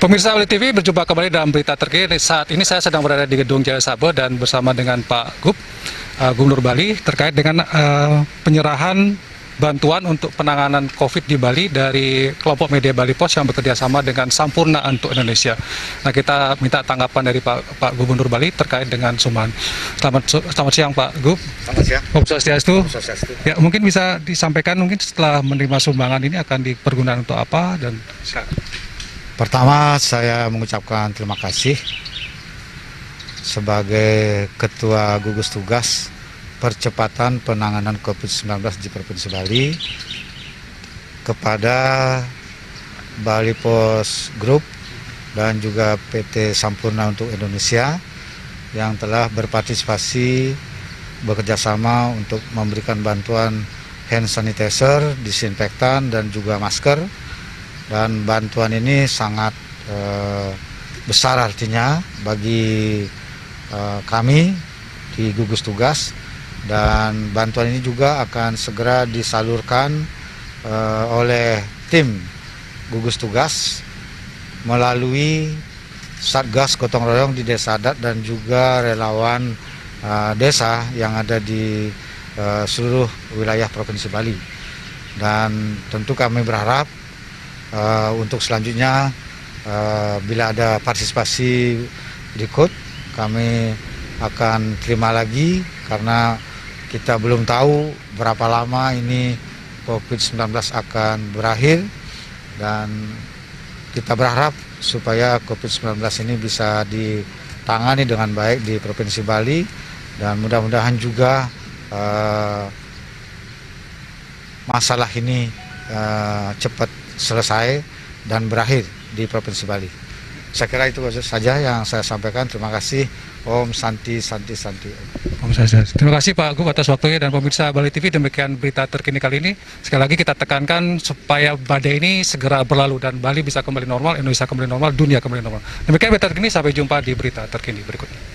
Pemirsa Oli TV berjumpa kembali dalam berita terkini. Saat ini saya sedang berada di Gedung Jaya Sabre dan bersama dengan Pak Gub, Gubernur Bali, terkait dengan penyerahan bantuan untuk penanganan COVID di Bali dari kelompok media Bali Pos yang bekerja sama dengan Sampurna untuk Indonesia. Nah, kita minta tanggapan dari Pak Gubernur Bali terkait dengan sumbangan. Selamat siang Pak Gub. Selamat siang. Om Swastiastu. Om Swastiastu. Ya, mungkin bisa disampaikan mungkin setelah menerima sumbangan ini akan dipergunakan untuk apa dan silakan. Pertama, saya mengucapkan terima kasih sebagai Ketua Gugus Tugas Percepatan Penanganan COVID-19 di Provinsi Bali kepada Bali Pos Group dan juga PT Sampurna untuk Indonesia yang telah berpartisipasi bekerjasama untuk memberikan bantuan hand sanitizer, disinfektan dan juga masker. Dan bantuan ini sangat besar artinya bagi kami di gugus tugas, dan bantuan ini juga akan segera disalurkan oleh tim gugus tugas melalui Satgas Gotong Royong di Desa Adat dan juga relawan desa yang ada di seluruh wilayah Provinsi Bali. Dan tentu kami berharap untuk selanjutnya bila ada partisipasi berikut kami akan terima lagi, karena kita belum tahu berapa lama ini COVID-19 akan berakhir, dan kita berharap supaya COVID-19 ini bisa ditangani dengan baik di Provinsi Bali, dan mudah-mudahan juga masalah ini cepat selesai dan berakhir di Provinsi Bali. Saya kira itu saja yang saya sampaikan. Terima kasih. Om Santi Santi Santi. Om Swastiastu. Terima kasih Pak Gub atas waktunya, dan pemirsa Bali TV, demikian berita terkini kali ini. Sekali lagi kita tekankan supaya badai ini segera berlalu dan Bali bisa kembali normal, Indonesia kembali normal, dunia kembali normal. Demikian berita terkini, sampai jumpa di berita terkini berikutnya.